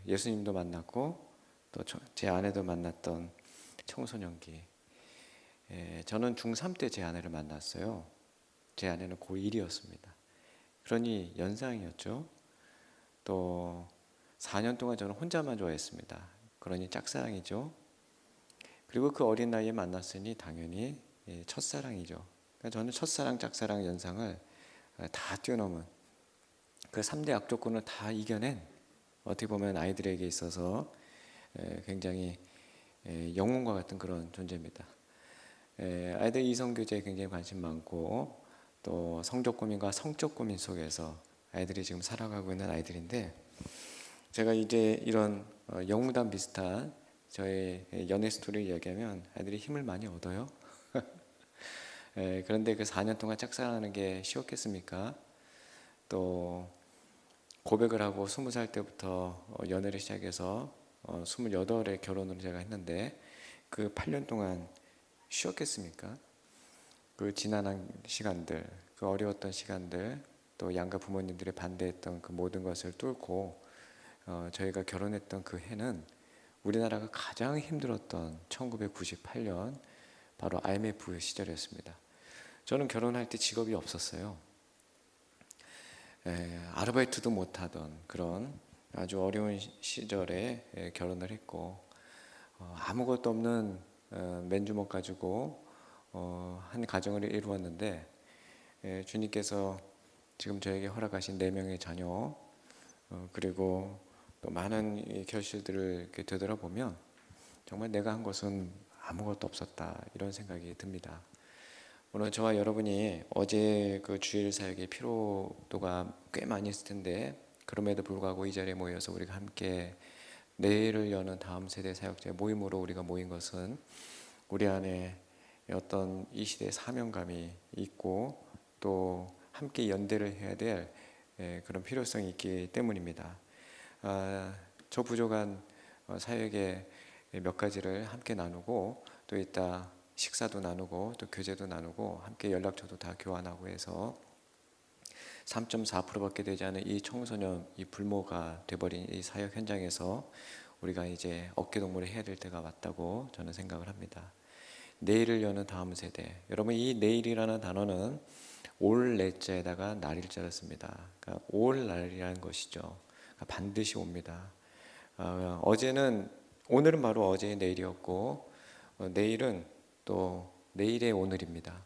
예수님도 만났고 또 제 아내도 만났던 청소년기. 저는 중3 때 제 아내를 만났어요. 제 아내는 고1이었습니다. 그러니 연상이었죠. 또 4년 동안 저는 혼자만 좋아했습니다. 그러니 짝사랑이죠. 그리고 그 어린 나이에 만났으니 당연히 첫사랑이죠. 그러니까 저는 첫사랑, 짝사랑, 연상을 다 뛰어넘은 그 3대 악조건을 다 이겨낸, 어떻게 보면 아이들에게 있어서 굉장히 영웅과 같은 그런 존재입니다. 아이들 이성교제에 굉장히 관심 많고 또 성적 고민과 성적 고민 속에서 아이들이 지금 살아가고 있는 아이들인데, 제가 이제 이런 영웅담 비슷한 저의 연애 스토리를 이야기하면 아이들이 힘을 많이 얻어요. 그런데 그 4년 동안 짝사랑하는 게 쉬웠겠습니까? 또 고백을 하고 20살 때부터 연애를 시작해서 28에 결혼을 제가 했는데 그 8년 동안 쉬웠겠습니까? 그 지난한 시간들, 그 어려웠던 시간들, 또 양가 부모님들이 반대했던 그 모든 것을 뚫고 저희가 결혼했던 그 해는 우리나라가 가장 힘들었던 1998년 바로 IMF 시절이었습니다. 저는 결혼할 때 직업이 없었어요. 아르바이트도 못하던 그런 아주 어려운 시절에 결혼을 했고, 아무것도 없는 맨주먹 가지고 한 가정을 이루었는데, 주님께서 지금 저에게 허락하신 4명의 자녀, 그리고 또 많은 이 결실들을 이렇게 되돌아보면 정말 내가 한 것은 아무것도 없었다, 이런 생각이 듭니다. 오늘 저와 여러분이 어제 그 주일 사역의 피로도가 꽤 많이 있을 텐데, 그럼에도 불구하고 이 자리에 모여서 우리가 함께 내일을 여는 다음 세대 사역자의 모임으로 우리가 모인 것은 우리 안에 어떤 이 시대의 사명감이 있고 또 함께 연대를 해야 될 그런 필요성이 있기 때문입니다. 저 부족한 사역의 몇 가지를 함께 나누고, 또 이따 식사도 나누고 또 교제도 나누고 함께 연락처도 다 교환하고 해서 3.4%밖에 되지 않은 이 청소년, 이 불모가 돼버린 이 사역 현장에서 우리가 이제 어깨동무를 해야 될 때가 왔다고 저는 생각을 합니다. 내일을 여는 다음 세대. 여러분, 이 내일이라는 단어는 올 내자에다가 날일자를 씁니다. 그러니까 올 날이라는 것이죠. 그러니까 반드시 옵니다. 오늘은 바로 어제의 내일이었고 내일은 또 내일의 오늘입니다.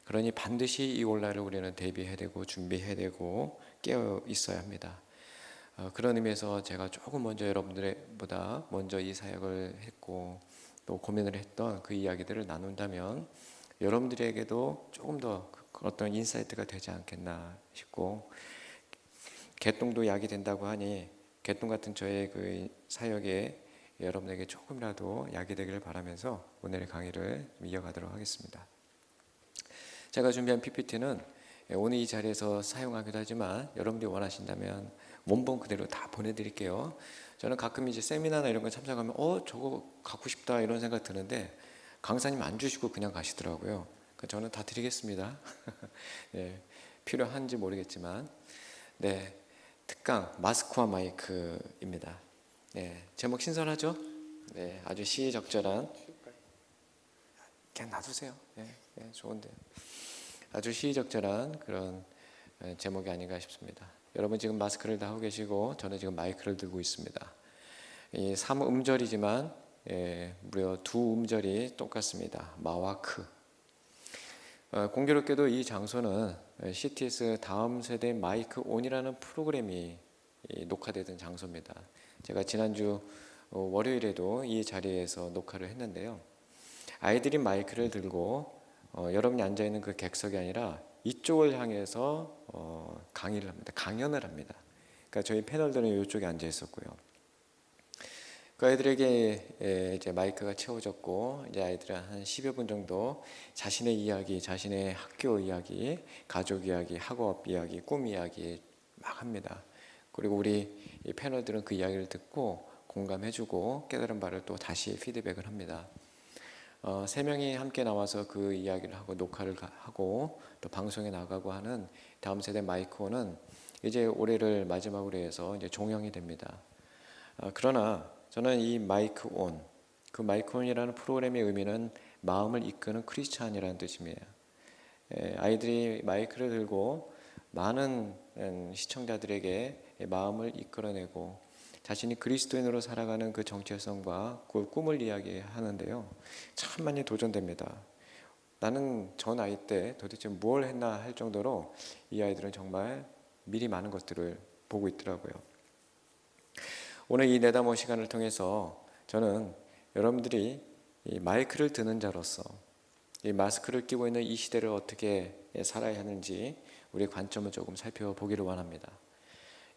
그러니 반드시 이 올날을 우리는 대비해야 되고 준비해야 되고 깨어 있어야 합니다. 그런 의미에서 제가 조금 먼저 여러분들보다 먼저 이 사역을 했고 또 고민을 했던 그 이야기들을 나눈다면 여러분들에게도 조금 더 어떤 인사이트가 되지 않겠나 싶고, 개똥도 약이 된다고 하니 개똥 같은 저의 그 사역에 여러분에게 조금이라도 약이 되기를 바라면서 오늘의 강의를 이어가도록 하겠습니다. 제가 준비한 PPT는 오늘 이 자리에서 사용하기도 하지만 여러분들이 원하신다면 원본 그대로 다 보내드릴게요. 저는 가끔 이제 세미나나 이런 거 참석하면 저거 갖고 싶다 이런 생각 드는데 강사님 안 주시고 그냥 가시더라고요. 그러니까 저는 다 드리겠습니다. 네, 필요한지 모르겠지만, 네, 특강 마스크와 마이크입니다. 네, 제목 신선하죠? 네, 아주 시의적절한, 그냥 놔두세요. 네, 네, 좋은데 아주 시의적절한 그런 제목이 아닌가 싶습니다. 여러분 지금 마스크를 다 하고 계시고 저는 지금 마이크를 들고 있습니다. 이 3음절이지만 무려 2음절이 똑같습니다. 마와 크. 공교롭게도 이 장소는 CTS 다음 세대 마이크 온이라는 프로그램이 녹화되던 장소입니다. 제가 지난주 월요일에도 이 자리에서 녹화를 했는데요. 아이들이 마이크를 들고 여러분이 앉아있는 그 객석이 아니라 이쪽을 향해서 강의를 합니다. 강연을 합니다. 그러니까 저희 패널들은 이쪽에 앉아 있었고요. 그 아이들에게 이제 마이크가 채워졌고, 이제 아이들은 한 10여 분 정도 자신의 이야기, 자신의 학교 이야기, 가족 이야기, 학업 이야기, 꿈 이야기 막 합니다. 그리고 우리 패널들은 그 이야기를 듣고 공감해주고 깨달은 바를 또 다시 피드백을 합니다. 3명이 함께 나와서 그 이야기를 하고 녹화를 하고 또 방송에 나가고 하는 다음 세대 마이크온은 이제 올해를 마지막으로 해서 이제 종영이 됩니다. 그러나 저는 이 마이크 온, 그 마이크 온이라는 프로그램의 의미는 마음을 이끄는 크리스찬이라는 뜻입니다. 아이들이 마이크를 들고 많은 시청자들에게 마음을 이끌어내고 자신이 그리스도인으로 살아가는 그 정체성과 그 꿈을 이야기하는데요. 참 많이 도전됩니다. 나는 저 나이 때 도대체 뭘 했나 할 정도로 이 아이들은 정말 미리 많은 것들을 보고 있더라고요. 오늘 이 내다모 시간을 통해서 저는 여러분들이 이 마이크를 드는 자로서 이 마스크를 끼고 있는 이 시대를 어떻게 살아야 하는지 우리의 관점을 조금 살펴보기를 원합니다.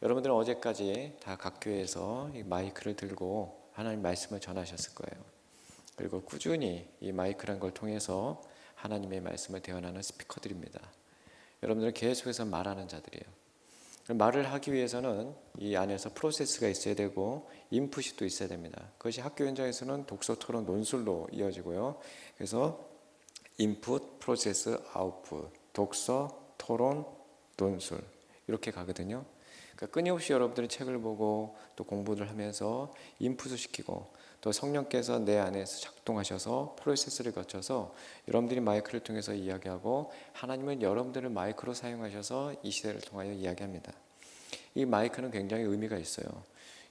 여러분들은 어제까지 다 각 교회에서 이 마이크를 들고 하나님 말씀을 전하셨을 거예요. 그리고 꾸준히 이 마이크란 걸 통해서 하나님의 말씀을 대언하는 스피커들입니다. 여러분들은 계속해서 말하는 자들이에요. 말을 하기 위해서는 이 안에서 프로세스가 있어야 되고 인풋이 또 있어야 됩니다. 그것이 학교 현장에서는 독서, 토론, 논술로 이어지고요. 그래서 인풋, 프로세스, 아웃풋, 독서, 토론, 논술 이렇게 가거든요. 그러니까 끊임없이 여러분들이 책을 보고 또 공부를 하면서 인풋을 시키고 또 성령께서 내 안에서 작동하셔서 프로세스를 거쳐서 여러분들이 마이크를 통해서 이야기하고 하나님은 여러분들을 마이크로 사용하셔서 이 시대를 통하여 이야기합니다. 이 마이크는 굉장히 의미가 있어요.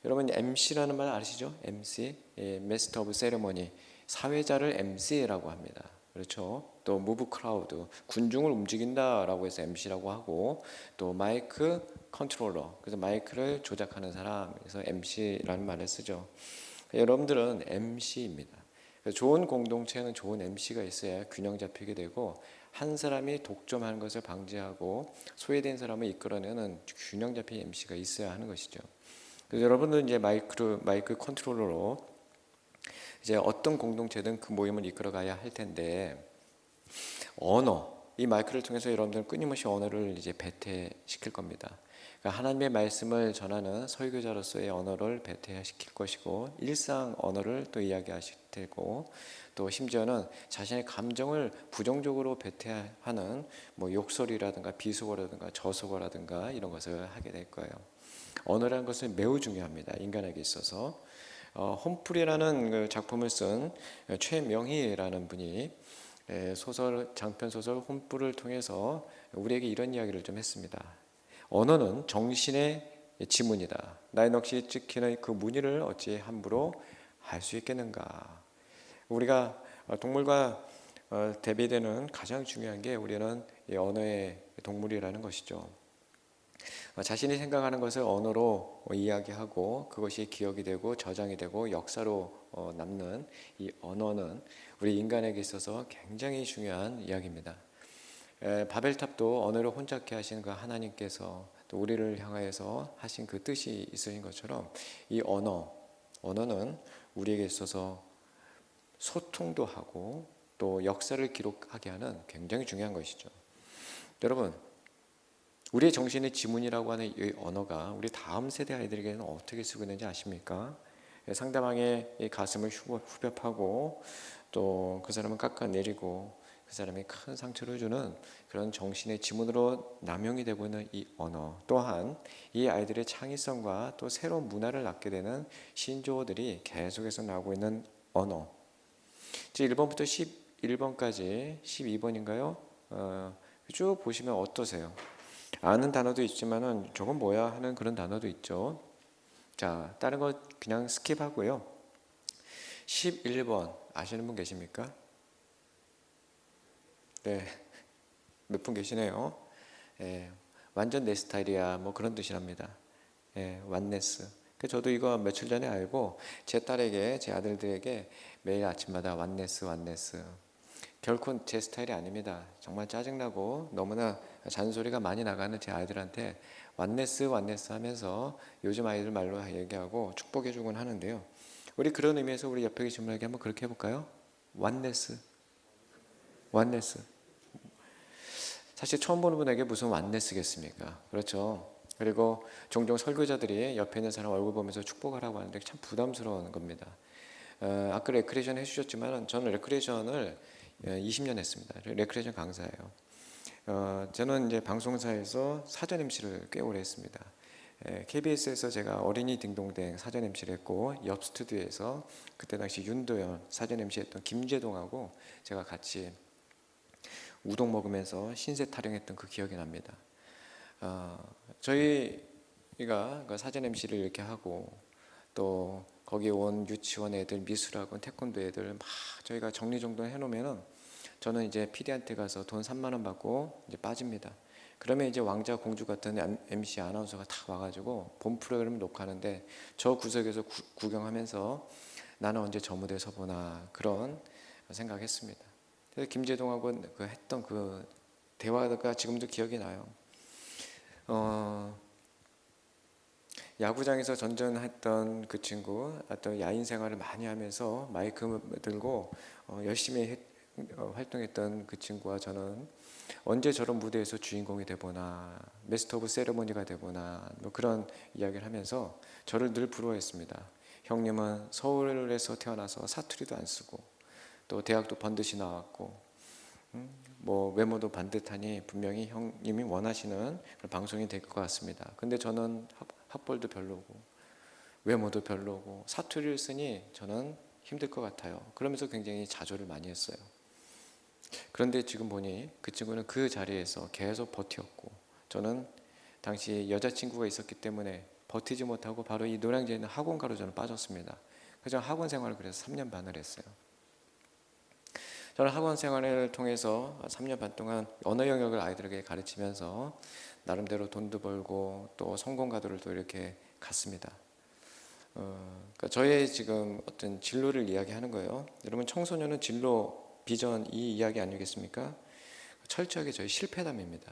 여러분 MC라는 말 아시죠? MC, Master of Ceremony, 사회자를 MC라고 합니다. 그렇죠? 또 move crowd, 군중을 움직인다라고 해서 MC라고 하고 또 마이크 컨트롤러, 그래서 마이크를 조작하는 사람, 그래서 MC라는 말을 쓰죠. 여러분들은 MC입니다. 좋은 공동체는 좋은 MC가 있어야 균형 잡히게 되고 한 사람이 독점하는 것을 방지하고 소외된 사람을 이끌어내는 균형 잡힌 MC가 있어야 하는 것이죠. 그래서 여러분들은 이제 마이크 컨트롤러로 이제 어떤 공동체든 그 모임을 이끌어가야 할 텐데 언어, 이 마이크를 통해서 여러분들은 끊임없이 언어를 이제 배태시킬 겁니다. 그러니까 하나님의 말씀을 전하는 설교자로서의 언어를 배태시킬 것이고 일상 언어를 또 이야기하실 테고 또 심지어는 자신의 감정을 부정적으로 배태하는 뭐 욕설이라든가 비속어라든가 저속어라든가 이런 것을 하게 될 거예요. 언어라는 것은 매우 중요합니다. 인간에게 있어서. 홈플이라는 그 작품을 쓴 최명희라는 분이 소설, 장편 소설 홈플을 통해서 우리에게 이런 이야기를 좀 했습니다. 언어는 정신의 지문이다. 나의 넋이 찍히는 그 무늬를 어찌 함부로 할 수 있겠는가. 우리가 동물과 대비되는 가장 중요한 게 우리는 이 언어의 동물이라는 것이죠. 자신이 생각하는 것을 언어로 이야기하고 그것이 기억이 되고 저장이 되고 역사로 남는 이 언어는 우리 인간에게 있어서 굉장히 중요한 이야기입니다. 바벨탑도 언어를 혼잡케 하신 그 하나님께서 또 우리를 향하여서 하신 그 뜻이 있으신 것처럼 이 언어는 우리에게 있어서 소통도 하고 또 역사를 기록하게 하는 굉장히 중요한 것이죠. 여러분, 우리의 정신의 지문이라고 하는 이 언어가 우리 다음 세대 아이들에게는 어떻게 쓰고 있는지 아십니까? 상대방의 이 가슴을 후벼 파고 또 그 사람을 깎아내리고 그 사람이 큰 상처를 주는 그런 정신의 지문으로 남용이 되고 있는 이 언어 또한 이 아이들의 창의성과 또 새로운 문화를 낳게 되는 신조어들이 계속해서 나오고 있는 언어. 1번부터 11번까지 12번인가요? 쭉 보시면 어떠세요? 아는 단어도 있지만은 저건 뭐야 하는 그런 단어도 있죠. 자, 다른 거 그냥 스킵하고요. 11번 아시는 분 계십니까? 네, 몇 분 계시네요. 완전 내 스타일이야 뭐 그런 뜻이랍니다. 완네스. 저도 이거 며칠 전에 알고 제 딸에게 제 아들들에게 매일 아침마다 완네스 결코 제 스타일이 아닙니다. 정말 짜증나고 너무나 잔소리가 많이 나가는 제 아이들한테 완네스 하면서 요즘 아이들 말로 얘기하고 축복해주곤 하는데요. 우리 그런 의미에서 우리 옆에 계신 분에게 한번 그렇게 해볼까요? 완네스. 사실 처음 보는 분에게 무슨 완네스겠습니까? 그렇죠. 그리고 종종 설교자들이 옆에 있는 사람 얼굴 보면서 축복하라고 하는데 참 부담스러운 겁니다. 아까 레크레이션 해주셨지만 저는 레크레이션을 20년 했습니다. 레크레이션 강사예요. 저는 이제 방송사에서 사전 MC를 꽤 오래 했습니다. KBS에서 제가 어린이 딩동댕 사전 MC를 했고, 옆 스튜디오에서 그때 당시 윤도현 사전 MC 했던 김재동하고 제가 같이 우동 먹으면서 신세 타령했던 그 기억이 납니다. 저희가 그 사전 MC를 이렇게 하고 또 거기 온 유치원 애들, 미술학원, 태권도 애들 막 저희가 정리정돈 해놓으면은 저는 이제 PD한테 가서 돈 3만 원 받고 이제 빠집니다. 그러면 이제 왕자 공주 같은 MC 아나운서가 다 와가지고 본 프로그램 녹화하는데 저 구석에서 구경하면서 나는 언제 저 무대에 서보나 그런 생각했습니다. 그래서 김재동하고 했던 그 대화가 지금도 기억이 나요. 야구장에서 전전했던 그 친구, 또 야인 생활을 많이 하면서 마이크 들고 열심히 활동했던 그 친구와 저는 언제 저런 무대에서 주인공이 되보나, 메스터 오브 세레모니가 되보나, 뭐 그런 이야기를 하면서 저를 늘 부러워했습니다. 형님은 서울에서 태어나서 사투리도 안 쓰고 또 대학도 번듯이 나왔고 뭐 외모도 반듯하니 분명히 형님이 원하시는 그런 방송이 될 것 같습니다. 근데 저는 학벌도 별로고 외모도 별로고 사투리를 쓰니 저는 힘들 것 같아요. 그러면서 굉장히 자조를 많이 했어요. 그런데 지금 보니 그 친구는 그 자리에서 계속 버텼고, 저는 당시 여자친구가 있었기 때문에 버티지 못하고 바로 이 노량진에 있는 학원가로 저는 빠졌습니다. 그래서 학원 생활을 그래서 3년 반을 했어요. 저는 학원 생활을 통해서 3년 반 동안 언어 영역을 아이들에게 가르치면서 나름대로 돈도 벌고 또 성공가도를 또 이렇게 갔습니다. 그러니까 저의 지금 어떤 진로를 이야기하는 거예요. 여러분, 청소년은 진로, 비전, 이 이야기 아니겠습니까? 철저하게 저희 실패담입니다.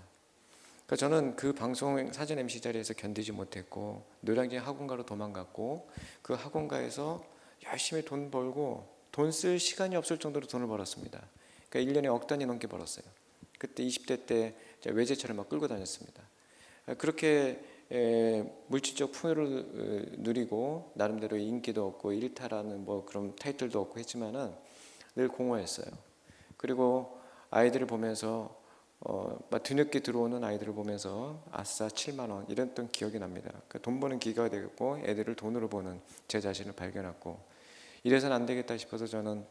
그러니까 저는 그 방송 사전 MC 자리에서 견디지 못했고 노량진 학원가로 도망갔고 그 학원가에서 열심히 돈 벌고 돈 쓸 시간이 없을 정도로 돈을 벌었습니다. 그러니까 1년에 억 단위 넘게 벌었어요. 그때 20대 때 외제차를 막 끌고 다녔습니다. 그렇게 물질적 풍요를 누리고 나름대로 인기도 얻고 일타라는 뭐 그런 타이틀도 얻고 했지만은 늘 공허했어요. 그리고 아이들을 보면서 막 뒤늦게 들어오는 아이들을 보면서 아싸 7만 원 이랬던 기억이 납니다. 그러니까 돈 버는 기가 되고 애들을 돈으로 보는 제 자신을 발견했고, 이래서는 안 되겠다 싶어서 저는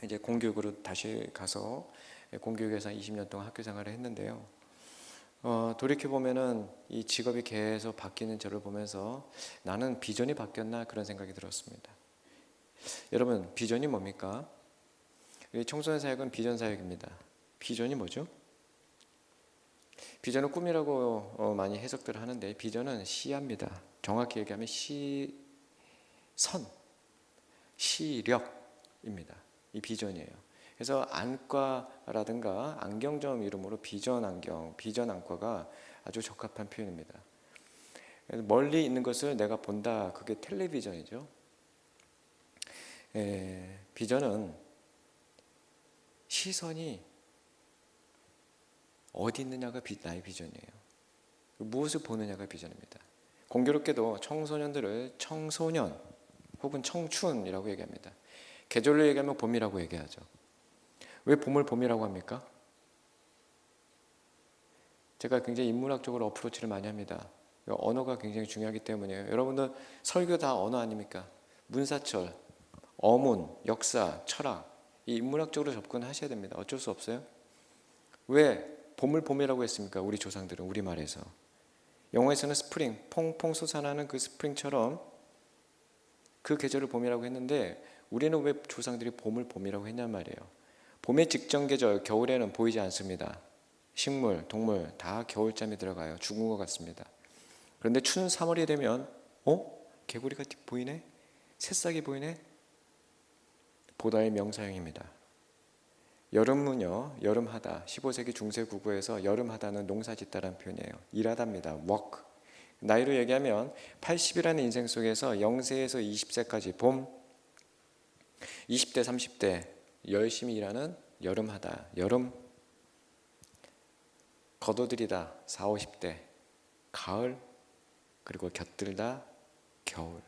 이제 공교육으로 다시 가서 공교육에서 20년 동안 학교 생활을 했는데요. 돌이켜 보면은 이 직업이 계속 바뀌는 저를 보면서 나는 비전이 바뀌었나 그런 생각이 들었습니다. 여러분, 비전이 뭡니까? 청소년 사역은 비전 사역입니다. 비전이 뭐죠? 비전은 꿈이라고 많이 해석들 하는데 비전은 시야입니다. 정확히 얘기하면 시선, 시력입니다. 이 비전이에요. 그래서 안과라든가 안경점 이름으로 비전 안경, 비전 안과가 아주 적합한 표현입니다. 멀리 있는 것을 내가 본다, 그게 텔레비전이죠. 비전은 시선이 어디 있느냐가 나의 비전이에요. 무엇을 보느냐가 비전입니다. 공교롭게도 청소년들을 청소년 혹은 청춘이라고 얘기합니다. 계절로 얘기하면 봄이라고 얘기하죠. 왜 봄을 봄이라고 합니까? 제가 굉장히 인문학적으로 어프로치를 많이 합니다. 언어가 굉장히 중요하기 때문이에요. 여러분들 설교 다 언어 아닙니까? 문사철, 어문, 역사, 철학, 이 인문학적으로 접근하셔야 됩니다. 어쩔 수 없어요. 왜 봄을 봄이라고 했습니까? 우리 조상들은 우리말에서. 영어에서는 스프링, 퐁퐁 솟아나는 그 스프링처럼 그 계절을 봄이라고 했는데 우리는 왜 조상들이 봄을 봄이라고 했냔 말이에요. 봄의 직전 계절, 겨울에는 보이지 않습니다. 식물, 동물 다 겨울잠에 들어가요. 죽은 것 같습니다. 그런데 추운 3월이 되면 개구리가 보이네? 새싹이 보이네? 보다의 명사형입니다. 여름은요, 여름하다. 15세기 중세 국어에서 여름하다는 농사짓다라는 표현이에요. 일하다입니다. work. 나이로 얘기하면 80이라는 인생 속에서 0세에서 20세까지 봄, 20대, 30대 열심히 일하는 여름하다. 여름, 거둬들이다. 40, 50대 가을, 그리고 곁들다. 겨울.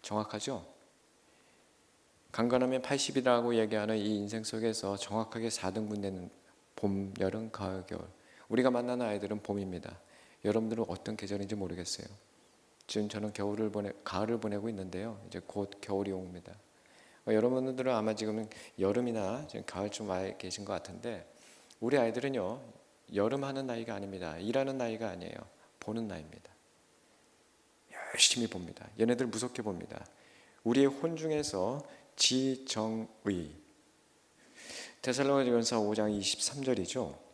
정확하죠? 간간하면 80이라고 얘기하는 이 인생 속에서 정확하게 4등분 되는 봄, 여름, 가을, 겨울. 우리가 만나는 아이들은 봄입니다. 여러분들은 어떤 계절인지 모르겠어요. 지금 저는 가을을 보내고 있는데요. 이제 곧 겨울이 옵니다. 여러분들은 아마 지금 여름이나 지금 가을쯤 와 계신 것 같은데, 우리 아이들은요, 여름 하는 나이가 아닙니다. 일하는 나이가 아니에요. 보는 나이입니다. 열심히 봅니다. 얘네들 무섭게 봅니다. 우리의 혼 중에서 지정의, 데살로니가전서 5장 23절이죠.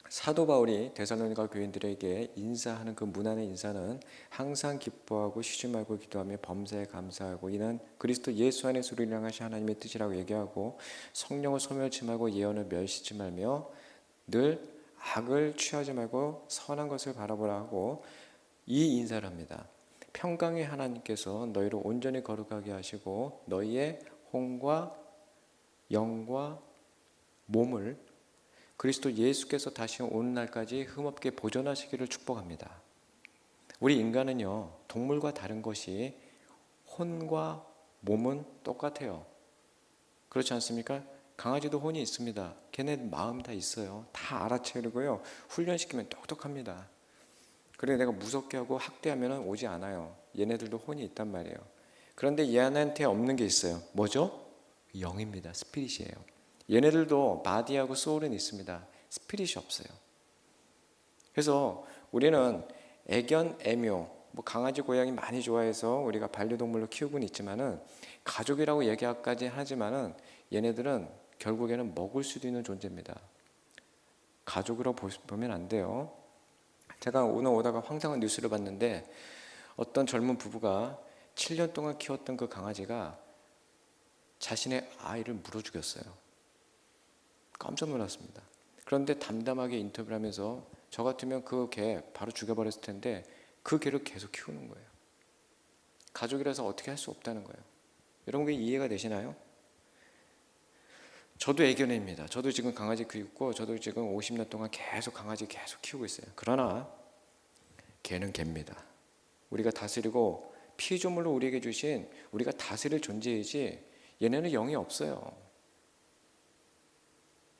사도 바울이 데살로니가 교인들에게 인사하는 그 문안의 인사는 항상 기뻐하고 쉬지 말고 기도하며 범사에 감사하고 이는 그리스도 예수 안에서 우리를 향하신 하나님의 뜻이라고 얘기하고, 성령을 소멸치 말고 예언을 멸시치 말며 늘 악을 취하지 말고 선한 것을 바라보라 하고 이 인사를 합니다. 평강의 하나님께서 너희를 온전히 거룩하게 하시고 너희의 혼과 영과 몸을 그리스도 예수께서 다시 오는 날까지 흠없게 보존하시기를 축복합니다. 우리 인간은요, 동물과 다른 것이 혼과 몸은 똑같아요. 그렇지 않습니까? 강아지도 혼이 있습니다. 걔네 마음 다 있어요. 다 알아채르고요, 훈련시키면 똑똑합니다. 그래 내가 무섭게 하고 학대하면 오지 않아요. 얘네들도 혼이 있단 말이에요. 그런데 얘한테 없는 게 있어요. 뭐죠? 영입니다. 스피릿이에요. 얘네들도 바디하고 소울은 있습니다. 스피릿이 없어요. 그래서 우리는 애견, 애묘, 강아지, 고양이 많이 좋아해서 우리가 반려동물로 키우고는 있지만은, 가족이라고 얘기하기까지 하지만은 얘네들은 결국에는 먹을 수도 있는 존재입니다. 가족으로 보면 안 돼요. 제가 오늘 오다가 황당한 뉴스를 봤는데, 어떤 젊은 부부가 7년 동안 키웠던 그 강아지가 자신의 아이를 물어 죽였어요. 깜짝 놀랐습니다. 그런데 담담하게 인터뷰를 하면서 저 같으면 그 개 바로 죽여버렸을 텐데 그 개를 계속 키우는 거예요. 가족이라서 어떻게 할 수 없다는 거예요. 여러분 이해가 되시나요? 저도 애견입니다. 저도 지금 강아지 키우고 저도 지금 50년 동안 계속 강아지 계속 키우고 있어요. 그러나 개는 개입니다. 우리가 다스리고 피조물로 우리에게 주신 우리가 다스릴 존재이지 얘네는 영이 없어요.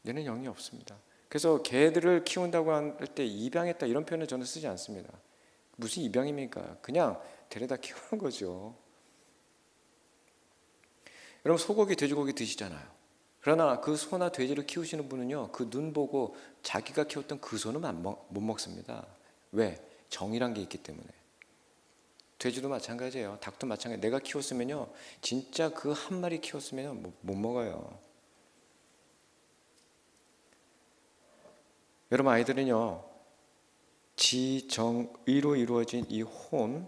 얘는 영이 없습니다. 그래서 개들을 키운다고 할 때 입양했다 이런 표현을 저는 쓰지 않습니다. 무슨 입양입니까? 그냥 데려다 키우는 거죠. 여러분 소고기, 돼지고기 드시잖아요. 그러나 그 소나 돼지를 키우시는 분은요, 그 눈 보고 자기가 키웠던 그 소는 못 먹습니다. 왜? 정이란 게 있기 때문에. 돼지도 마찬가지예요. 닭도 마찬가지예요. 내가 키웠으면요, 진짜 그 한 마리 키웠으면 못 먹어요. 여러분 아이들은요, 지정의로 이루어진 이 혼,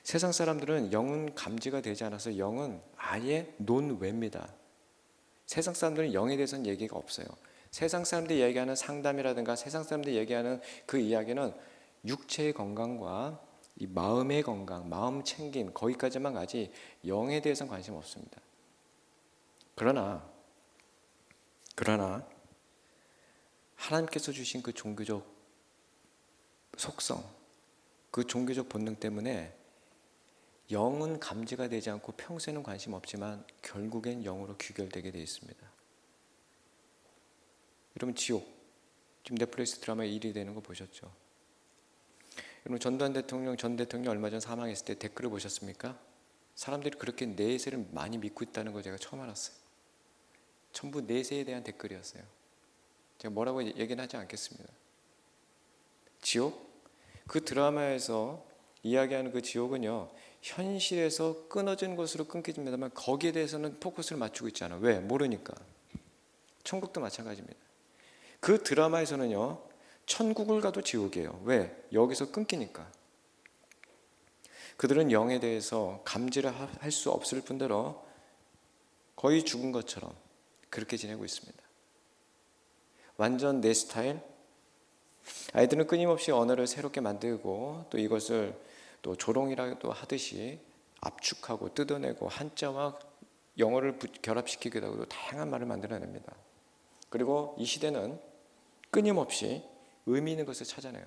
세상 사람들은 영은 감지가 되지 않아서 영은 아예 논외입니다. 세상 사람들은 영에 대해서는 얘기가 없어요. 세상 사람들이 얘기하는 상담이라든가 세상 사람들이 얘기하는 그 이야기는 육체의 건강과 이 마음의 건강, 마음 챙김 거기까지만 가지 영에 대해서는 관심 없습니다. 그러나 하나님께서 주신 그 종교적 속성, 그 종교적 본능 때문에 영은 감지가 되지 않고 평소에는 관심 없지만 결국엔 영으로 귀결되게 되어 있습니다. 여러분 지옥, 지금 넷플릭스 드라마에 1위 되는 거 보셨죠? 여러분 전 대통령 얼마 전 사망했을 때 댓글을 보셨습니까? 사람들이 그렇게 내세를 많이 믿고 있다는 걸 제가 처음 알았어요. 전부 내세에 대한 댓글이었어요. 제가 뭐라고 얘기는 하지 않겠습니다. 지옥? 그 드라마에서 이야기하는 그 지옥은요, 현실에서 끊어진 것으로 끊겨집니다만 거기에 대해서는 포커스를 맞추고 있지 않아요. 왜? 모르니까. 천국도 마찬가지입니다. 그 드라마에서는요, 천국을 가도 지옥이에요. 왜? 여기서 끊기니까. 그들은 영에 대해서 감지를 할 수 없을 뿐더러 거의 죽은 것처럼 그렇게 지내고 있습니다. 완전 내 스타일. 아이들은 끊임없이 언어를 새롭게 만들고 또 이것을 또 조롱이라도 하듯이 압축하고 뜯어내고 한자와 영어를 결합시키기도 하고 다양한 말을 만들어냅니다. 그리고 이 시대는 끊임없이 의미 있는 것을 찾아내요.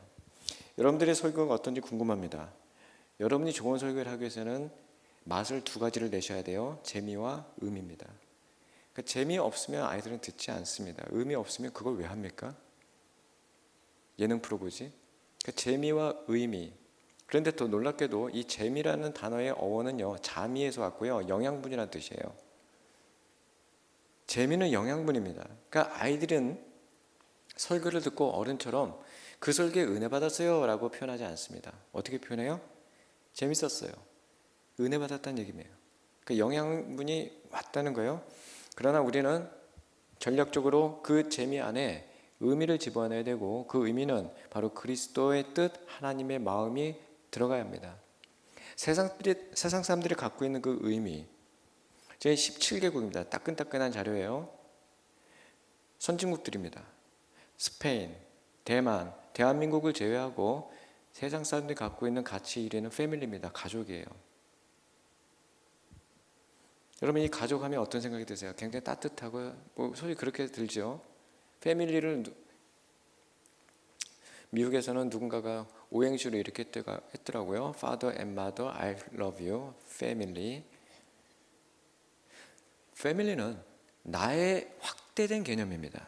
여러분들의 설교가 어떤지 궁금합니다. 여러분이 좋은 설교를 하기 위해서는 맛을 두 가지를 내셔야 돼요. 재미와 의미입니다. 그러니까 재미없으면 아이들은 듣지 않습니다. 의미 없으면 그걸 왜 합니까? 예능 프로 보지? 그 재미와 의미. 그런데 또 놀랍게도 이 재미라는 단어의 어원은요, 자미에서 왔고요, 영양분이라는 뜻이에요. 재미는 영양분입니다. 그러니까 아이들은 설교를 듣고 어른처럼 그 설교에 은혜 받았어요 라고 표현하지 않습니다. 어떻게 표현해요? 재밌었어요. 은혜 받았다는 얘기네요. 그 영양분이 왔다는 거예요. 그러나 우리는 전략적으로 그 재미 안에 의미를 집어넣어야 되고, 그 의미는 바로 그리스도의 뜻, 하나님의 마음이 들어가야 합니다. 세상 사람들이 갖고 있는 그 의미, 제 17개국입니다. 따끈따끈한 자료예요. 선진국들입니다. 스페인, 대만, 대한민국을 제외하고 세상 사람들이 갖고 있는 가치 1위는 패밀리입니다. 가족이에요. 여러분, 이 가족 하면 어떤 생각이 드세요? 굉장히 따뜻하고 소리 그렇게 들죠. 패밀리를 미국에서는 누군가가 오행시로 이렇게 했더라고요. Father and Mother, I love you, family. 패밀리는 나의 확대된 개념입니다.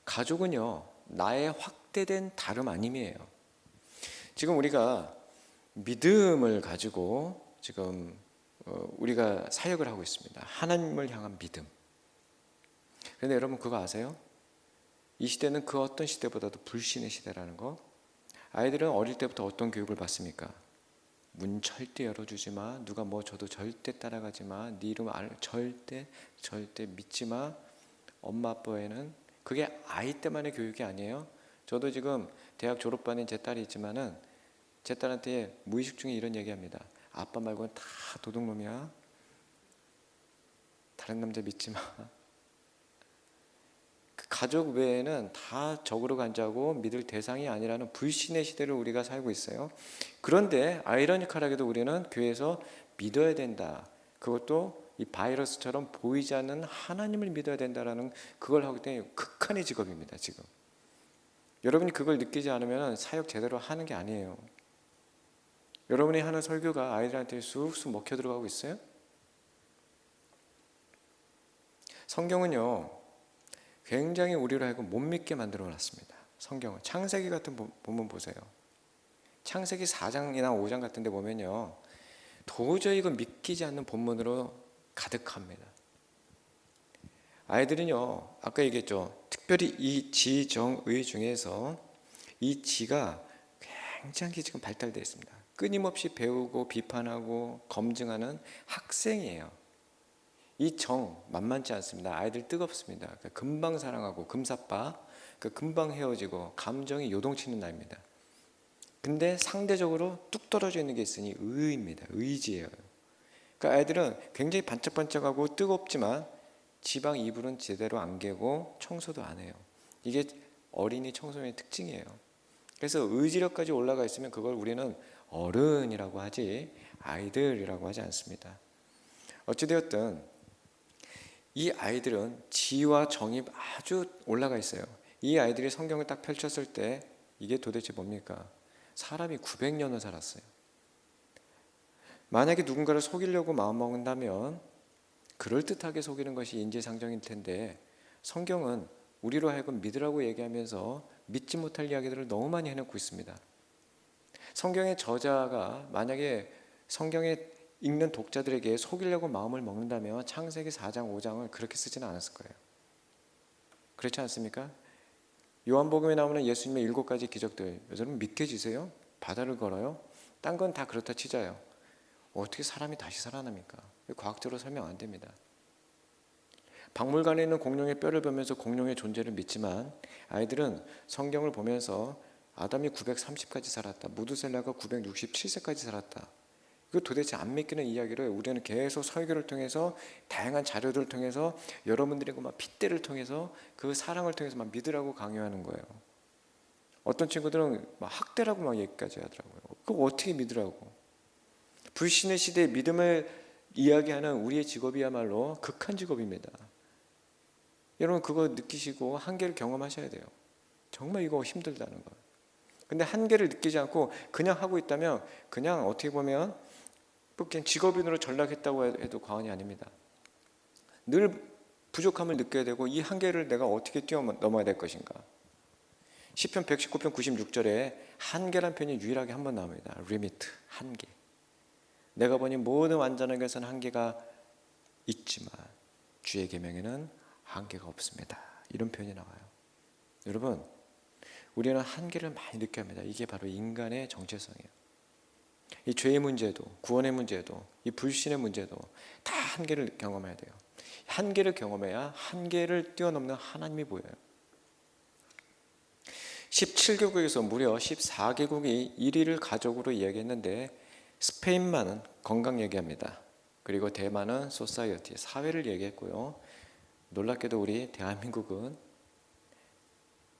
가족은요, 나의 확대된 다름 아님이에요. 지금 우리가 믿음을 가지고 지금 우리가 사역을 하고 있습니다. 하나님을 향한 믿음. 그런데 여러분 그거 아세요? 이 시대는 그 어떤 시대보다도 불신의 시대라는 거. 아이들은 어릴 때부터 어떤 교육을 받습니까? 문 절대 열어주지 마. 누가 뭐 줘도 절대 따라가지 마. 네 이름 절대 믿지 마. 엄마 아빠에는 그게 아이 때만의 교육이 아니에요. 저도 지금 대학 졸업반인 제 딸이 있지만은 제 딸한테 무의식 중에 이런 얘기합니다. 아빠 말고는 다 도둑놈이야. 다른 남자 믿지 마. 그 가족 외에는 다 적으로 간자고 믿을 대상이 아니라는 불신의 시대를 우리가 살고 있어요. 그런데 아이러니컬하게도 우리는 교회에서 믿어야 된다. 그것도 이 바이러스처럼 보이지 않는 하나님을 믿어야 된다라는 그걸 하기 때문에 극한의 직업입니다. 지금 여러분이 그걸 느끼지 않으면 사역 제대로 하는 게 아니에요. 여러분이 하는 설교가 아이들한테 쑥쑥 먹혀 들어가고 있어요? 성경은요, 굉장히 우리로 하여금 못 믿게 만들어 놨습니다. 성경은 창세기 같은 본문 보세요. 창세기 4장이나 5장 같은 데 보면요, 도저히 이거 믿기지 않는 본문으로 가득합니다. 아이들은요, 아까 얘기했죠, 특별히 이 지정의 중에서 이 지가 굉장히 지금 발달되어 있습니다. 끊임없이 배우고 비판하고 검증하는 학생이에요. 이 정 만만치 않습니다. 아이들 뜨겁습니다. 그러니까 금방 사랑하고 금사빠, 그러니까 금방 헤어지고 감정이 요동치는 나이입니다. 근데 상대적으로 뚝 떨어져 있는 게 있으니 의입니다. 의지예요. 그러니까 아이들은 굉장히 반짝반짝하고 뜨겁지만 지방 이불은 제대로 안 개고 청소도 안 해요. 이게 어린이 청소년의 특징이에요. 그래서 의지력까지 올라가 있으면 그걸 우리는 어른이라고 하지 아이들이라고 하지 않습니다. 어찌되었든 이 아이들은 지와 정이 아주 올라가 있어요. 이 아이들이 성경을 딱 펼쳤을 때 이게 도대체 뭡니까? 사람이 900년을 살았어요. 만약에 누군가를 속이려고 마음먹는다면 그럴듯하게 속이는 것이 인지상정일 텐데, 성경은 우리로 하여금 믿으라고 얘기하면서 믿지 못할 이야기들을 너무 많이 해놓고 있습니다. 성경의 저자가 만약에 성경에 읽는 독자들에게 속이려고 마음을 먹는다면 창세기 4장 5장을 그렇게 쓰지는 않았을 거예요. 그렇지 않습니까? 요한복음에 나오는 예수님의 7가지 기적들, 여러분 믿겨지세요? 바다를 걸어요? 딴 건 다 그렇다 치자요. 어떻게 사람이 다시 살아납니까? 과학적으로 설명 안 됩니다. 박물관에 있는 공룡의 뼈를 보면서 공룡의 존재를 믿지만 아이들은 성경을 보면서 아담이 930까지 살았다, 무드셀라가 967세까지 살았다, 이거 도대체 안 믿기는 이야기를 우리는 계속 설교를 통해서 다양한 자료들을 통해서 여러분들이 막 핏대를 통해서 그 사랑을 통해서 막 믿으라고 강요하는 거예요. 어떤 친구들은 막 학대라고 막 얘기까지 하더라고요. 그거 어떻게 믿으라고. 불신의 시대에 믿음을 이야기하는 우리의 직업이야말로 극한 직업입니다. 여러분 그거 느끼시고 한계를 경험하셔야 돼요. 정말 이거 힘들다는 거. 근데 한계를 느끼지 않고 그냥 하고 있다면 그냥 어떻게 보면 그냥 직업인으로 전락했다고 해도 과언이 아닙니다. 늘 부족함을 느껴야 되고 이 한계를 내가 어떻게 뛰어넘어야 될 것인가. 시편 119편 96절에 한계란 표현이 유일하게 한 번 나옵니다. 리미트, 한계. 내가 보니 모든 완전한 것은 한계가 있지만 주의 계명에는 한계가 없습니다. 이런 표현이 나와요. 여러분, 우리는 한계를 많이 느껴합니다. 이게 바로 인간의 정체성이에요. 이 죄의 문제도, 구원의 문제도, 이 불신의 문제도 다 한계를 경험해야 돼요. 한계를 경험해야 한계를 뛰어넘는 하나님이 보여요. 17개국에서 무려 14개국이 1위를 가족으로 이야기했는데 스페인만은 건강 얘기합니다. 그리고 대만은 소사이어티, 사회를 얘기했고요. 놀랍게도 우리 대한민국은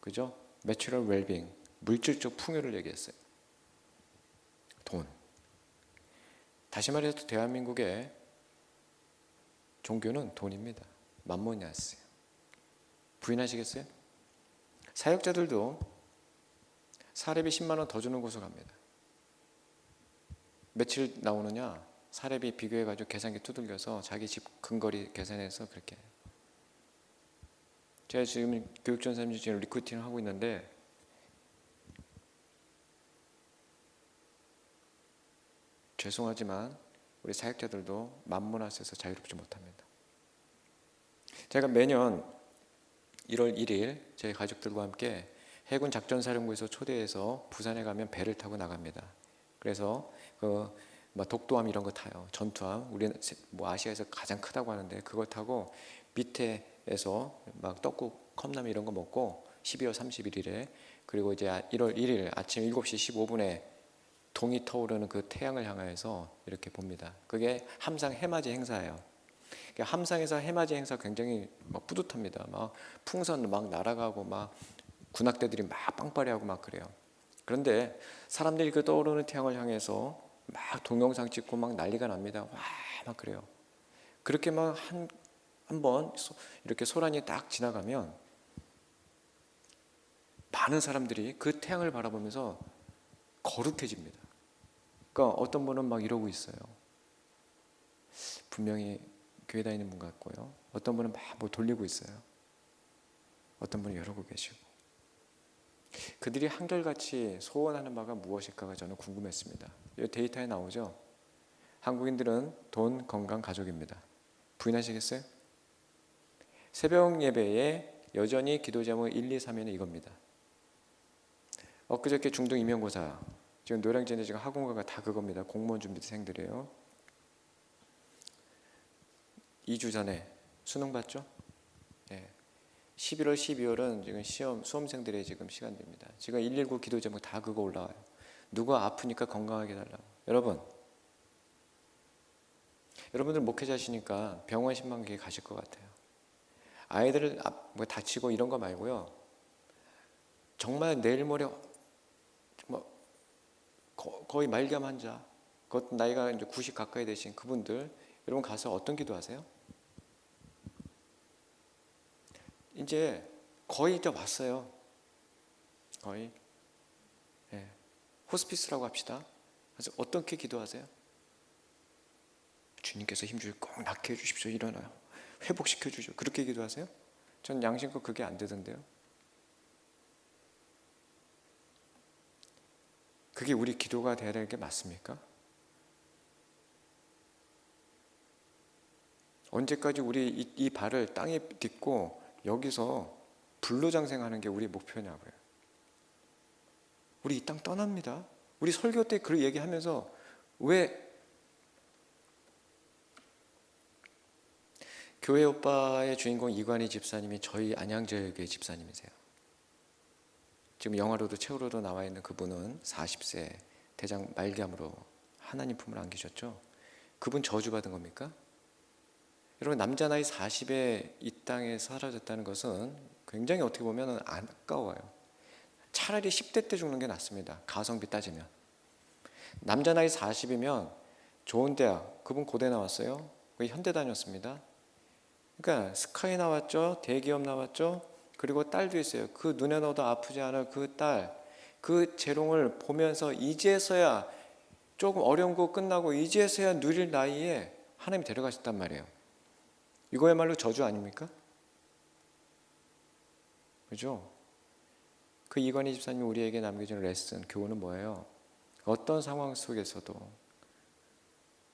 그죠? 내추럴 웰빙, 물질적 풍요를 얘기했어요. 돈. 다시 말해서 대한민국의 종교는 돈입니다. 맘모니아스예요. 부인하시겠어요? 사역자들도 사례비 10만 원 더 주는 곳으로 갑니다. 며칠 나오느냐? 사례비 비교해가지고 계산기 두들겨서 자기 집 근거리 계산해서 그렇게 해요. 제가 지금 교육전사님 지금 리크루팅을 하고 있는데 죄송하지만 우리 사역자들도 맘모나스에서 자유롭지 못합니다. 제가 매년 1월 1일 저희 가족들과 함께 해군 작전사령부에서 초대해서 부산에 가면 배를 타고 나갑니다. 그래서 독도함 이런 거 타요. 전투함. 우리는 아시아에서 가장 크다고 하는데 그걸 타고 밑에서 막 떡국, 컵라면 이런 거 먹고 12월 31일에 그리고 이제 1월 1일 아침 7시 15분에 동이 터오르는 그 태양을 향하여서 이렇게 봅니다. 그게 함상 해맞이 행사예요. 함상에서 해맞이 행사 굉장히 막 뿌듯합니다. 막 풍선 막 날아가고 막 군악대들이 막 빵빠레하고 막 그래요. 그런데 사람들이 그 떠오르는 태양을 향해서 막 동영상 찍고 막 난리가 납니다. 와, 막 그래요. 그렇게 막 한 번 이렇게 소란이 딱 지나가면 많은 사람들이 그 태양을 바라보면서 거룩해집니다. 그러니까 어떤 분은 막 이러고 있어요. 분명히 교회 다니는 분 같고요. 어떤 분은 막 뭐 돌리고 있어요. 어떤 분은 이러고 계시고. 그들이 한결같이 소원하는 바가 무엇일까가 저는 궁금했습니다. 이 데이터에 나오죠. 한국인들은 돈, 건강, 가족입니다. 부인하시겠어요? 새벽 예배에 여전히 기도 제목 1, 2, 3에는 이겁니다. 엊그저께 중등 임용고사 지금 노량진에 지금 학원가가 다 그겁니다. 공무원 준비생들이에요. 2주 전에 수능 봤죠? 네. 11월, 12월은 지금 수험생들의 지금 시간입니다. 지금 119 기도 제목 다 그거 올라와요. 누가 아프니까 건강하게 해달라고. 여러분들 목회자시니까 병원 신방기에 가실 것 같아요. 아이들을 뭐 다치고 이런 거 말고요. 정말 내일 모레 거의 말기암 환자, 그것도 나이가 이제 90 가까이 되신 그분들, 여러분 가서 어떤 기도하세요? 이제 거의 이제 왔어요. 거의. 네. 호스피스라고 합시다. 그래서 어떻게 기도하세요? 주님께서 힘줄 꼭 낫게 해주십시오. 일어나요. 회복시켜 주죠. 그렇게 기도하세요? 전 양심껏 그게 안 되던데요. 그게 우리 기도가 돼야 될 게 맞습니까? 언제까지 우리 이 발을 땅에 딛고 여기서 불로장생하는 게 우리 목표냐고요. 우리 이 땅 떠납니다. 우리 설교 때 그 얘기하면서 왜 교회 오빠의 주인공 이관희 집사님이 저희 안양제일교회 집사님이세요. 지금 영화로도 책으로도 나와 있는 그분은 40세 대장 말기암으로 하나님 품을 안기셨죠. 그분 저주받은 겁니까? 여러분 남자 나이 40에 이 땅에 사라졌다는 것은 굉장히 어떻게 보면 안타까워요. 차라리 10대 때 죽는 게 낫습니다. 가성비 따지면. 남자 나이 40이면 좋은 대학, 그분 고대 나왔어요. 현대 다녔습니다. 그러니까 스카이 나왔죠. 대기업 나왔죠. 그리고 딸도 있어요. 그 눈에 넣어도 아프지 않을 그 딸, 그 재롱을 보면서 이제서야 조금 어려운 거 끝나고 이제서야 누릴 나이에 하나님이 데려가셨단 말이에요. 이거야말로 저주 아닙니까? 그죠? 그 이건희 집사님이 우리에게 남겨주는 레슨, 교훈은 뭐예요? 어떤 상황 속에서도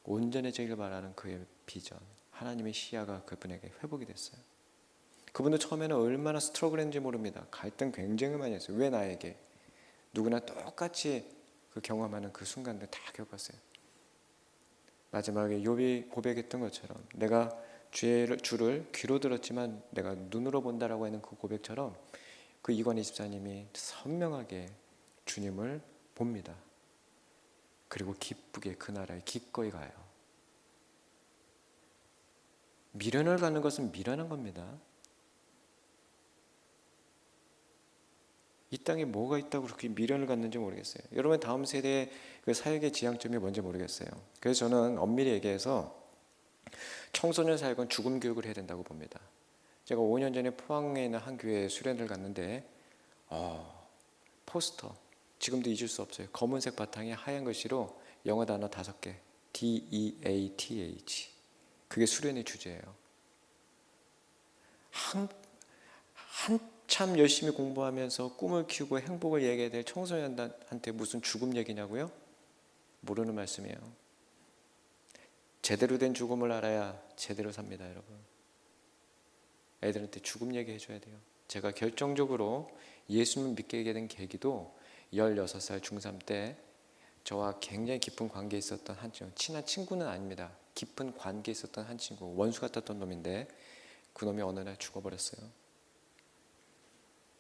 온전해지길 바라는 그의 비전, 하나님의 시야가 그분에게 회복이 됐어요. 그분도 처음에는 얼마나 스트러글했는지 모릅니다. 갈등 굉장히 많이 했어요. 왜 나에게? 누구나 똑같이 그 경험하는 그 순간들 다 겪었어요. 마지막에 욥이 고백했던 것처럼 내가 주를 귀로 들었지만 내가 눈으로 본다라고 하는 그 고백처럼 그 이건희 집사님이 선명하게 주님을 봅니다. 그리고 기쁘게 그 나라에 기꺼이 가요. 미련을 갖는 것은 미련한 겁니다. 이 땅에 뭐가 있다고 그렇게 미련을 갖는지 모르겠어요. 여러분 다음 세대의 그 사역의 지향점이 뭔지 모르겠어요. 그래서 저는 엄밀히 얘기해서 청소년 사역은 죽음 교육을 해야 된다고 봅니다. 제가 5년 전에 포항에 있는 한 교회에 수련을 갔는데 포스터 지금도 잊을 수 없어요. 검은색 바탕에 하얀 글씨로 영어 단어 5개 DEATH 그게 수련의 주제예요. 한참 열심히 공부하면서 꿈을 키우고 행복을 얘기해야 될 청소년한테 무슨 죽음 얘기냐고요? 모르는 말씀이에요. 제대로 된 죽음을 알아야 제대로 삽니다, 여러분. 애들한테 죽음 얘기해줘야 돼요. 제가 결정적으로 예수님을 믿게 된 계기도 16살 중3 때 저와 굉장히 깊은 관계에 있었던 한 친구, 친한 친구는 아닙니다. 깊은 관계에 있었던 한 친구, 원수 같았던 놈인데 그 놈이 어느 날 죽어버렸어요.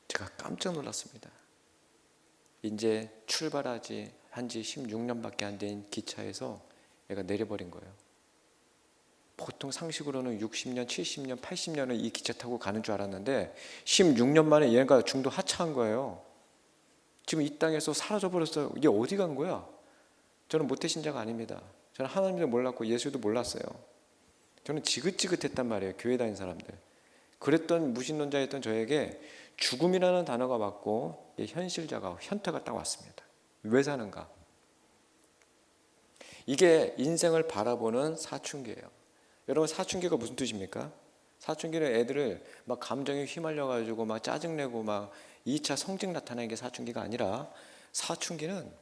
제가 깜짝 놀랐습니다. 이제 출발하지 한지 16년밖에 안 된 기차에서 얘가 내려버린 거예요. 보통 상식으로는 60년, 70년, 80년을 이 기차 타고 가는 줄 알았는데 16년 만에 얘가 중도 하차한 거예요. 지금 이 땅에서 사라져 버렸어요. 이게 어디 간 거야? 저는 모태신자가 아닙니다. 저는 하나님도 몰랐고 예수도 몰랐어요. 저는 지긋지긋했단 말이에요. 교회 다닌 사람들. 그랬던 무신론자였던 저에게 죽음이라는 단어가 왔고 현실자가 현타가 딱 왔습니다. 왜 사는가? 이게 인생을 바라보는 사춘기예요. 여러분 사춘기가 무슨 뜻입니까? 사춘기는 애들을 막 감정에 휘말려가지고 막 짜증내고 막 2차 성직 나타내는 게 사춘기가 아니라 사춘기는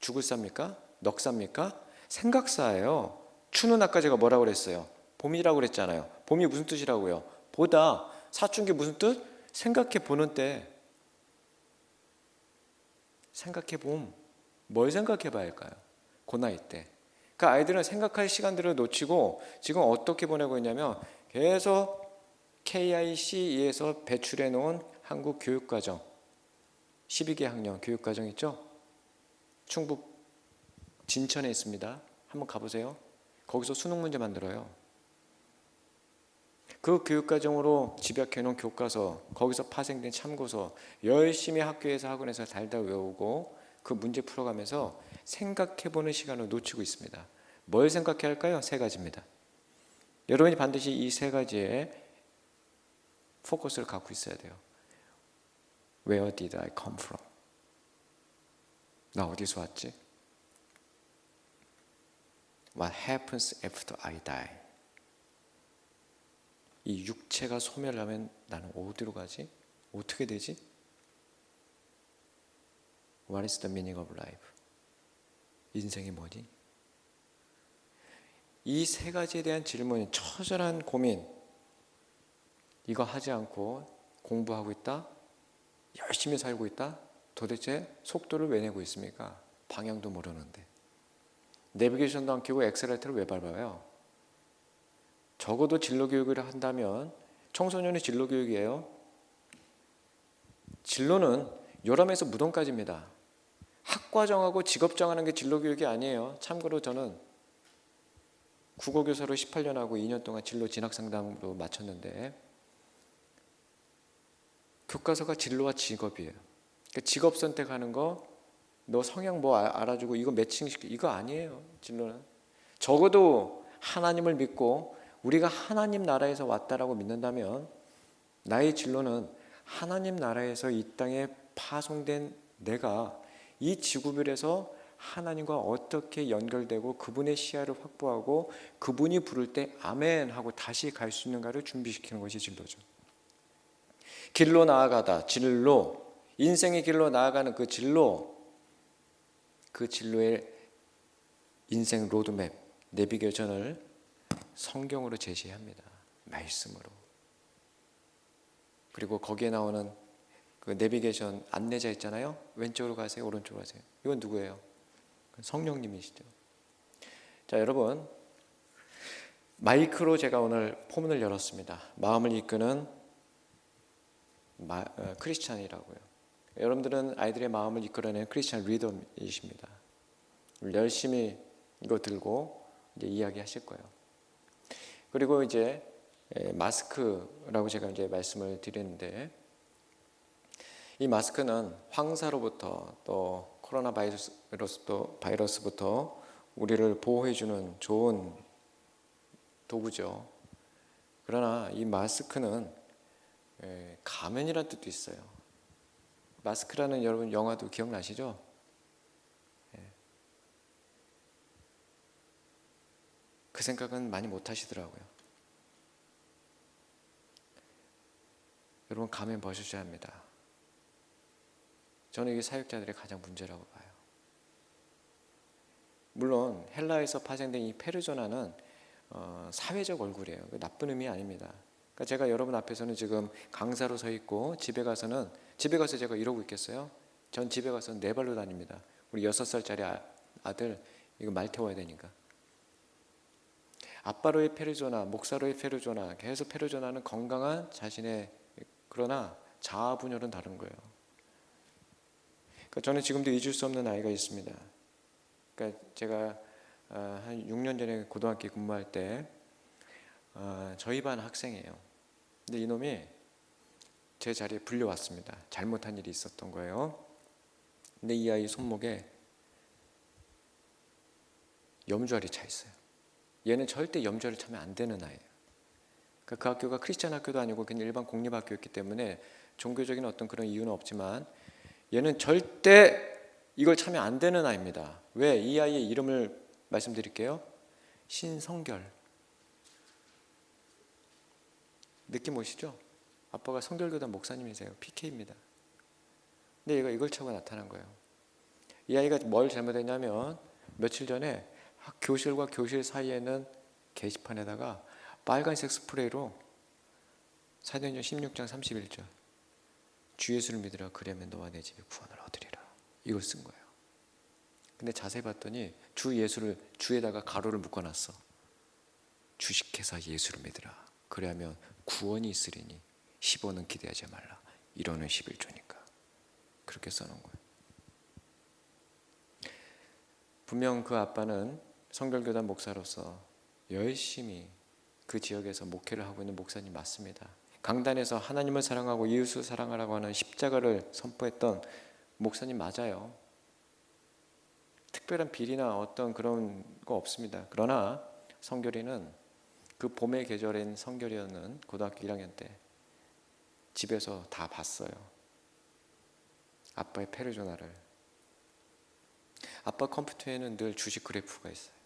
죽을 삽니까? 넉삽니까? 생각사예요. 추는 아까 제가 뭐라고 그랬어요? 봄이라고 그랬잖아요. 봄이 무슨 뜻이라고요? 보다. 사춘기 무슨 뜻? 생각해 보는 때. 생각해 봄. 뭘 생각해 봐야 할까요? 그 나이 때. 그 아이들은 생각할 시간들을 놓치고 지금 어떻게 보내고 있냐면 계속 KICE에서 배출해 놓은 한국 교육과정 12개 학년 교육과정 있죠? 충북 진천에 있습니다. 한번 가보세요. 거기서 수능 문제 만들어요. 그 교육과정으로 집약해 놓은 교과서, 거기서 파생된 참고서 열심히 학교에서 학원에서 달달 외우고 그 문제 풀어가면서 생각해보는 시간을 놓치고 있습니다. 뭘 생각해야 할까요? 3가지입니다. 여러분이 반드시 이 3가지에 포커스를 갖고 있어야 돼요. Where did I come from? 나 어디서 왔지? What happens after I die? 이 육체가 소멸하면 나는 어디로 가지? 어떻게 되지? What is the meaning of life? 인생이 뭐니? 이 3가지에 대한 질문, 처절한 고민, 이거 하지 않고 공부하고 있다? 열심히 살고 있다? 도대체 속도를 왜 내고 있습니까? 방향도 모르는데. 내비게이션도 안 켜고 엑셀레이터를 왜 밟아요? 적어도 진로교육을 한다면 청소년의 진로교육이에요. 진로는 요람에서 무덤까지입니다. 학과 정하고 직업 정하는 게 진로교육이 아니에요. 참고로 저는 국어교사로 18년 하고 2년 동안 진로 진학상담으로 마쳤는데 교과서가 진로와 직업이에요. 그러니까 직업 선택하는 거, 너 성향 뭐 알아주고 이거 매칭시켜, 이거 아니에요. 진로는 적어도 하나님을 믿고 우리가 하나님 나라에서 왔다라고 믿는다면 나의 진로는 하나님 나라에서 이 땅에 파송된 내가 이 지구별에서 하나님과 어떻게 연결되고 그분의 시야를 확보하고 그분이 부를 때 아멘 하고 다시 갈 수 있는가를 준비시키는 것이 진로죠. 길로 나아가다, 진로, 인생의 길로 나아가는 그 진로, 그 진로의 인생 로드맵, 내비게이션을 성경으로 제시합니다. 말씀으로. 그리고 거기에 나오는 그 내비게이션 안내자 있잖아요. 왼쪽으로 가세요, 오른쪽으로 가세요. 이건 누구예요? 성령님이시죠. 자, 여러분, 마이크로 제가 오늘 포문을 열었습니다. 마음을 이끄는 크리스찬이라고요. 여러분들은 아이들의 마음을 이끌어내는 크리스찬 리더이십니다. 열심히 이거 들고 이제 이야기하실 거예요. 그리고 이제 마스크라고 제가 이제 말씀을 드리는데, 이 마스크는 황사로부터 또 코로나 바이러스부터 우리를 보호해주는 좋은 도구죠. 그러나 이 마스크는 가면이라는 뜻도 있어요. 마스크라는 여러분 영화도 기억나시죠? 그 생각은 많이 못 하시더라고요. 여러분, 가면 벗으셔야 합니다. 저는 이게 사역자들의 가장 문제라고 봐요. 물론 헬라에서 파생된 이 페르조나는 사회적 얼굴이에요. 나쁜 의미 아닙니다. 그러니까 제가 여러분 앞에서는 지금 강사로 서 있고 집에 가서 제가 이러고 있겠어요? 전 집에 가서 네 발로 다닙니다. 우리 6살짜리 아들 이거 말 태워야 되니까. 아빠로의 페르조나, 목사로의 페르조나, 계속 페르조나는 건강한 자신의, 그러나 자아 분열은 다른 거예요. 그러니까 저는 지금도 잊을 수 없는 아이가 있습니다. 그러니까 제가 한 6년 전에 고등학교 근무할 때 저희 반 학생이에요. 근데 이놈이 제 자리에 불려왔습니다. 잘못한 일이 있었던 거예요. 근데 이 아이 손목에 염주알이 차 있어요. 얘는 절대 염주알을 차면 안 되는 아이예요. 그러니까 그 학교가 크리스찬 학교도 아니고 그냥 일반 공립학교였기 때문에 종교적인 어떤 그런 이유는 없지만 얘는 절대 이걸 차면 안 되는 아이입니다. 왜? 이 아이의 이름을 말씀드릴게요. 신성결. 느낌 오시죠? 아빠가 성결교단 목사님이세요. PK입니다. 근데 얘가 이걸 차고 나타난 거예요. 이 아이가 뭘 잘못했냐면 며칠 전에 교실과 교실 사이에는 게시판에다가 빨간색 스프레이로 사도행전 16장 31절 주 예수를 믿으라 그리하면 너와 내 집에 구원을 얻으리라, 이걸 쓴 거예요. 근데 자세히 봤더니 주 예수를 주에다가 가로를 묶어놨어. 주식회사 예수를 믿으라 그리하면 구원이 있으리니 15는 기대하지 말라, 1호는 11조니까 그렇게 써놓은 거예요. 분명 그 아빠는 성결교단 목사로서 열심히 그 지역에서 목회를 하고 있는 목사님 맞습니다. 강단에서 하나님을 사랑하고 이웃을 사랑하라고 하는 십자가를 선포했던 목사님 맞아요. 특별한 비리나 어떤 그런 거 없습니다. 그러나 성결이는 그 봄의 계절인 성결이는 고등학교 1학년 때 집에서 다 봤어요. 아빠의 페르조나를. 아빠 컴퓨터에는 늘 주식 그래프가 있어요.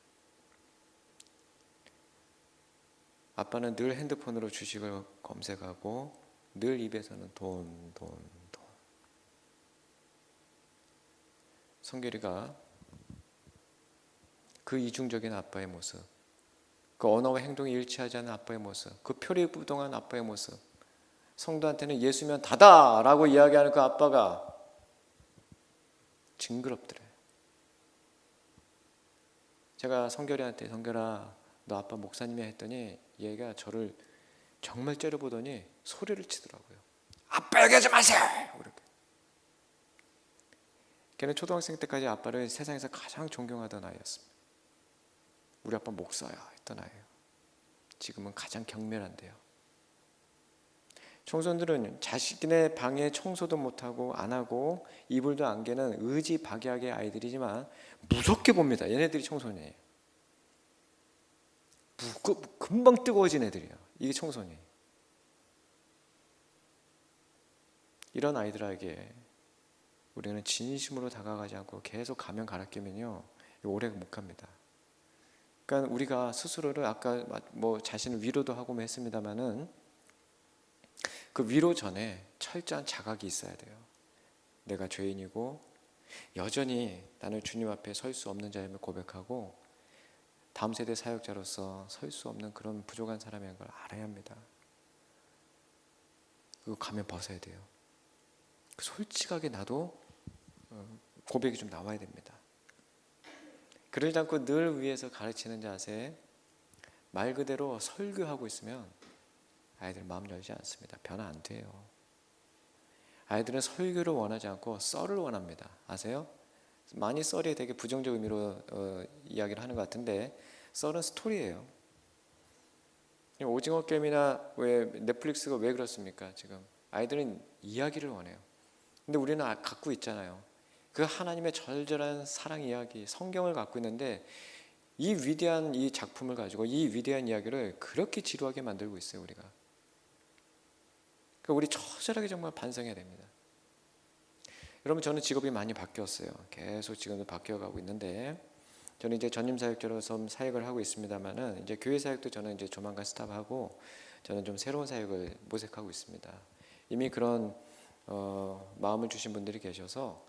아빠는 늘 핸드폰으로 주식을 검색하고 늘 입에서는 돈. 성결이가 그 이중적인 아빠의 모습, 그 언어와 행동이 일치하지 않는 아빠의 모습, 그 표리부동한 아빠의 모습, 성도한테는 예수면 다다라고 이야기하는 그 아빠가 징그럽더래요. 제가 성결이한테 성결아 너 아빠 목사님이야 했더니 얘가 저를 정말 째려보더니 소리를 치더라고요. 아빠 얘기하지 마세요! 그렇게. 걔는 초등학생 때까지 아빠를 세상에서 가장 존경하던 아이였습니다. 우리 아빠 목사야 했던 아이예요. 지금은 가장 경멸한데요. 청소년들은 자신의 방에 청소도 못하고 안 하고 이불도 안 개는 의지박약의 아이들이지만 무섭게 봅니다. 얘네들이 청소년이에요. 금방 뜨거워진 애들이에요. 이게 청소년. 이런 아이들에게 우리는 진심으로 다가가지 않고 계속 가면 갈아 끼면요 오래 못 갑니다. 그러니까 우리가 스스로를 아까 뭐 자신을 위로도 하고 했습니다마는 그 위로 전에 철저한 자각이 있어야 돼요. 내가 죄인이고 여전히 나는 주님 앞에 설 수 없는 자임을 고백하고 다음 세대 사역자로서 설 수 없는 그런 부족한 사람인 걸 알아야 합니다. 그거 가면 벗어야 돼요. 솔직하게 나도 고백이 좀 나와야 됩니다. 그러지 않고 늘 위에서 가르치는 자세, 말 그대로 설교하고 있으면 아이들 마음 열지 않습니다. 변화 안 돼요. 아이들은 설교를 원하지 않고 썰을 원합니다. 아세요? 많이 썰이 되게 부정적 의미로 이야기를 하는 것 같은데 썰은 스토리예요. 오징어 게임이나 왜 넷플릭스가 왜 그렇습니까? 지금 아이들은 이야기를 원해요. 근데 우리는 갖고 있잖아요. 그 하나님의 절절한 사랑 이야기, 성경을 갖고 있는데 이 위대한 이 작품을 가지고 이 위대한 이야기를 그렇게 지루하게 만들고 있어요, 우리가. 그러니까 우리 처절하게 정말 반성해야 됩니다. 여러분, 저는 직업이 많이 바뀌었어요. 계속 지금도 바뀌어가고 있는데 저는 이제 전임 사역자로서 사역을 하고 있습니다만은 이제 교회 사역도 저는 이제 조만간 스탑하고 저는 좀 새로운 사역을 모색하고 있습니다. 이미 그런 마음을 주신 분들이 계셔서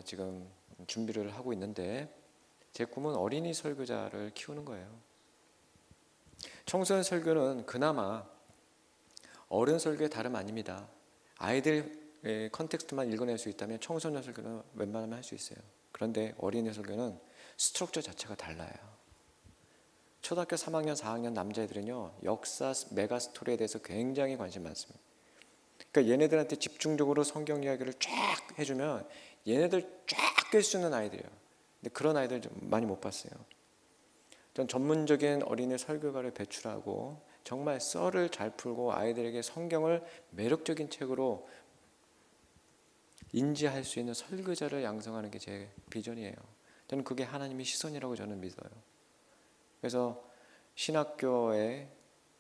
지금 준비를 하고 있는데 제 꿈은 어린이 설교자를 키우는 거예요. 청소년 설교는 그나마 어른 설교의 다름 아닙니다. 아이들 컨텍스트만 읽어낼 수 있다면 청소년 설교는 웬만하면 할 수 있어요. 그런데 어린이 설교는 스트럭처 자체가 달라요. 초등학교 3학년, 4학년 남자애들은요, 역사 메가 스토리에 대해서 굉장히 관심 많습니다. 그러니까 얘네들한테 집중적으로 성경 이야기를 쫙 해주면 얘네들 쫙 깰 수 있는 아이들이에요. 근데 그런 아이들 좀 많이 못 봤어요. 전 전문적인 어린이 설교가를 배출하고 정말 썰을 잘 풀고 아이들에게 성경을 매력적인 책으로 인지할 수 있는 설교자를 양성하는 게 제 비전이에요. 저는 그게 하나님의 시선이라고 저는 믿어요. 그래서 신학교에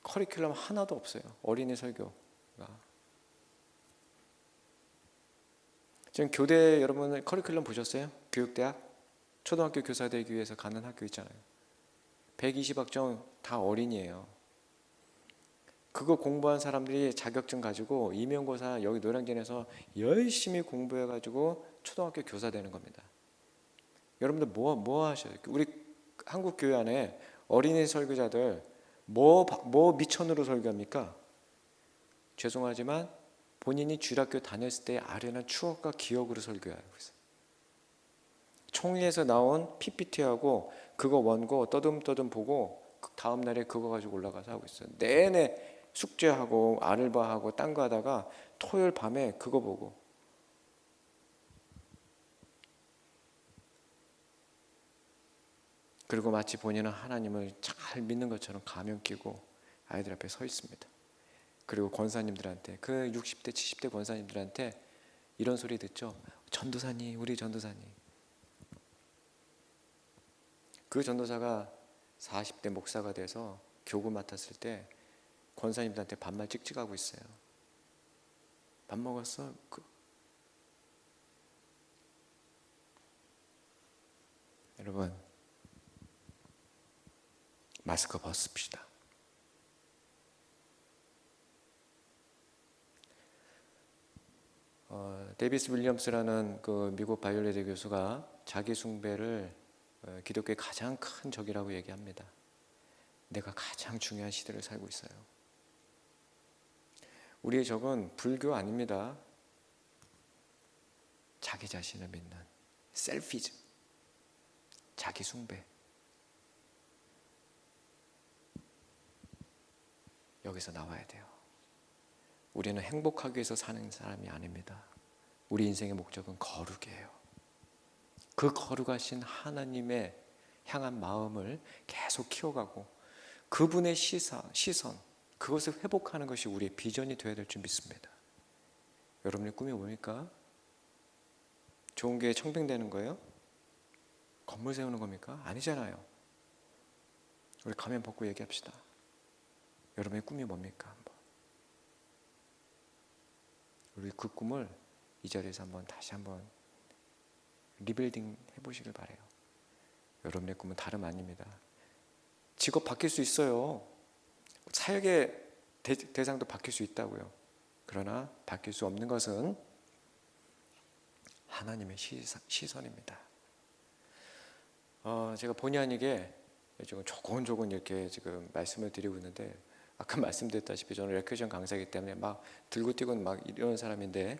커리큘럼 하나도 없어요. 어린이 설교가. 지금 교대 여러분 커리큘럼 보셨어요? 교육대학? 초등학교 교사 되기 위해서 가는 학교 있잖아요. 120학점 다 어린이에요. 그거 공부한 사람들이 자격증 가지고 임용고사 여기 노량진에서 열심히 공부해가지고 초등학교 교사 되는 겁니다. 여러분들 뭐 하셔요? 우리 한국 교회 안에 어린이 설교자들 뭐 미천으로 설교합니까? 죄송하지만 본인이 주일학교 다녔을 때 아련한 추억과 기억으로 설교하고 있어요. 총리에서 나온 PPT하고 그거 원고 떠듬떠듬 보고 다음 날에 그거 가지고 올라가서 하고 있어요. 내내 숙제하고 알바하고 딴 거 하다가 토요일 밤에 그거 보고. 그리고 마치 본인은 하나님을 잘 믿는 것처럼 가면 끼고 아이들 앞에 서 있습니다. 그리고 권사님들한테, 그 60대 70대 권사님들한테 이런 소리 듣죠. 전도사님, 우리 전도사님. 그 전도사가 40대 목사가 돼서 교구 맡았을 때 권사님들한테 반말 찍찍하고 있어요. 밥 먹었어? 여러분, 마스크 벗읍시다. 데이비스 윌리엄스라는 그 미국 바이올레드 교수가 자기 숭배를 기독교의 가장 큰 적이라고 얘기합니다. 내가 가장 중요한 시대를 살고 있어요. 우리의 적은 불교 아닙니다. 자기 자신을 믿는 셀피즘, 자기 숭배. 여기서 나와야 돼요. 우리는 행복하기 위해서 사는 사람이 아닙니다. 우리 인생의 목적은 거룩이에요. 그 거룩하신 하나님의 향한 마음을 계속 키워가고 그분의 시선, 그것을 회복하는 것이 우리의 비전이 되어야 될 줄 믿습니다. 여러분의 꿈이 뭡니까? 좋은 게 청평되는 거예요? 건물 세우는 겁니까? 아니잖아요. 우리 가면 벗고 얘기합시다. 여러분의 꿈이 뭡니까? 한번. 우리 그 꿈을 이 자리에서 다시 한번 리빌딩 해보시길 바래요. 여러분의 꿈은 다름 아닙니다. 직업 바뀔 수 있어요. 사역의 대상도 바뀔 수 있다고요. 그러나 바뀔 수 없는 것은 하나님의 시선입니다. 제가 본의 아니게 지금 조곤조곤 이렇게 지금 말씀을 드리고 있는데, 아까 말씀드렸다시피 저는 레크레이션 강사이기 때문에 막 들고 뛰고 막 이러는 사람인데,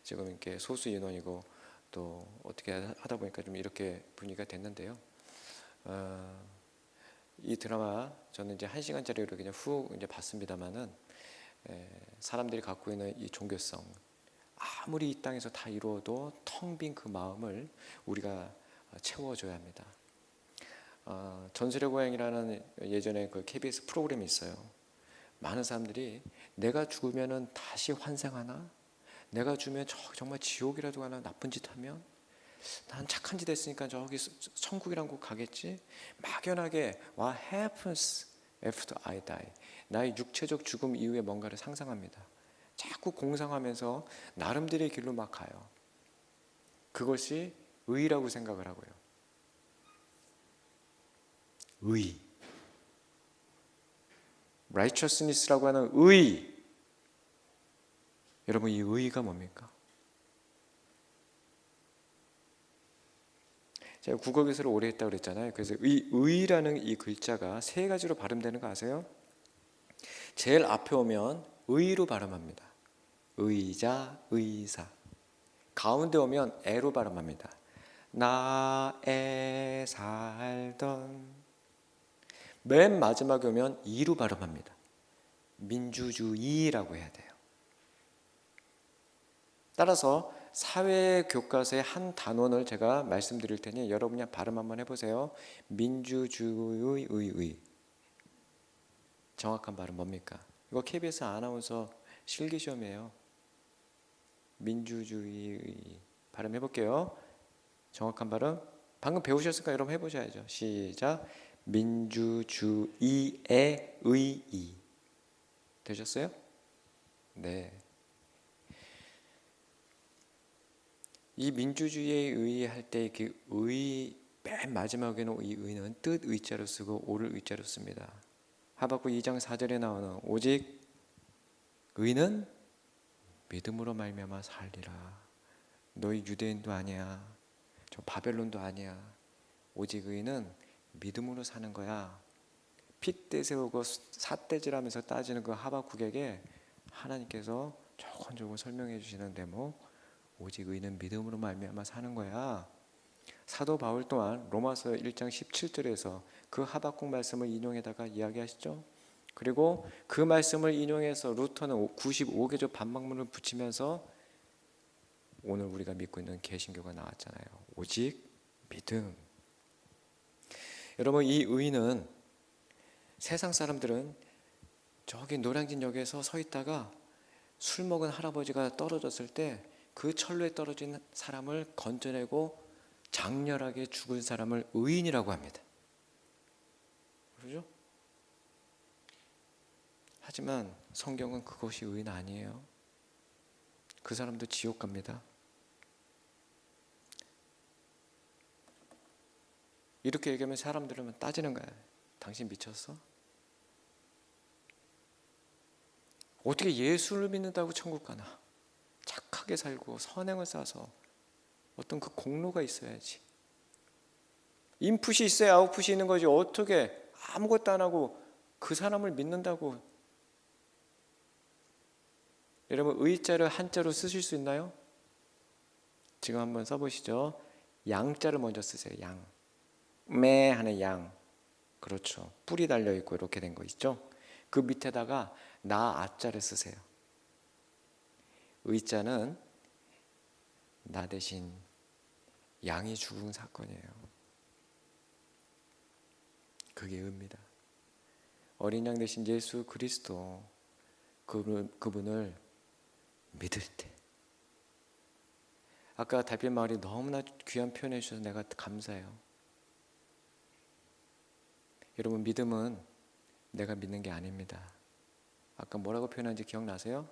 지금 이렇게 소수 인원이고 또 어떻게 하다 보니까 좀 이렇게 분위기가 됐는데요. 이 드라마 저는 이제 1시간짜리로 그냥 훅 이제 봤습니다만은, 사람들이 갖고 있는 이 종교성, 아무리 이 땅에서 다 이루어도 텅 빈 그 마음을 우리가 채워줘야 합니다. 전설의 고향이라는 예전에 그 KBS 프로그램이 있어요. 많은 사람들이 내가 죽으면은 다시 환생하나? 내가 죽으면 정말 지옥이라도 가나? 나쁜 짓 하면? 난 착한 짓 했으니까 저기 천국이란 곳 가겠지? 막연하게 What happens after I die? 나의 육체적 죽음 이후에 뭔가를 상상합니다. 자꾸 공상하면서 나름대로의 길로 막 가요. 그것이 의라고 생각을 하고요. 의, righteousness라고 하는 의. 여러분, 이 의가 뭡니까? 제가 국어 교수를 오래 했다고 그랬잖아요. 그래서 의라는 이 글자가 3가지로 발음되는 거 아세요? 제일 앞에 오면 의로 발음합니다. 의자, 의사. 가운데 오면 애로 발음합니다. 나에 살던. 맨 마지막에 오면 이로 발음합니다. 민주주의라고 해야 돼요. 따라서 사회 교과서의 한 단원을 제가 말씀드릴 테니 여러분 그냥 발음 한번 해보세요. 민주주의. 정확한 발음 뭡니까? 이거 KBS 아나운서 실기시험이에요. 민주주의. 발음 해볼게요. 정확한 발음. 방금 배우셨으니까 여러분 해보셔야죠. 시작. 민주주의의 의의. 되셨어요? 네. 이 민주주의의 의의 할 때 그 의 맨 마지막에는 이 의는 뜻 의자로 쓰고 오를 의자로 씁니다. 하박국 2장 4절에 나오는 오직 의는 믿음으로 말미암아 살리라. 너희 유대인도 아니야. 저 바벨론도 아니야. 오직 의는 믿음으로 사는 거야. 핏대 세우고 삿대질하면서 따지는 그 하박국에게 하나님께서 조곤조곤 설명해 주시는 대목, 오직 의는 믿음으로 말미암아 사는 거야. 사도 바울 또한 로마서 1장 17절에서 그 하박국 말씀을 인용해다가 이야기하시죠. 그리고 그 말씀을 인용해서 루터는 95개조 반박문을 붙이면서 오늘 우리가 믿고 있는 개신교가 나왔잖아요. 오직 믿음. 여러분, 이 의는 세상 사람들은 저기 노량진역에서 서 있다가 술 먹은 할아버지가 떨어졌을 때 그 철로에 떨어진 사람을 건져내고 장렬하게 죽은 사람을 의인이라고 합니다. 그렇죠? 하지만 성경은 그것이 의인 아니에요. 그 사람도 지옥 갑니다. 이렇게 얘기하면 사람들은 따지는 거야. 당신 미쳤어? 어떻게 예수를 믿는다고 천국 가나? 착하게 살고 선행을 쌓아서 어떤 그 공로가 있어야지. 인풋이 있어야 아웃풋이 있는 거지. 어떻게 아무것도 안 하고 그 사람을 믿는다고. 여러분, 의자를 한자로 쓰실 수 있나요? 지금 한번 써보시죠. 양자를 먼저 쓰세요. 양. 매 하는 양. 그렇죠. 뿔이 달려있고 이렇게 된 거 있죠. 그 밑에다가 나 아자를 쓰세요. 의자는 나 대신 양이 죽은 사건이에요. 그게 의입니다. 어린 양 대신 예수 그리스도, 그분을 믿을 때. 아까 달빛 마을이 너무나 귀한 표현해 주셔서 내가 감사해요. 여러분, 믿음은 내가 믿는 게 아닙니다. 아까 뭐라고 표현한지 기억나세요?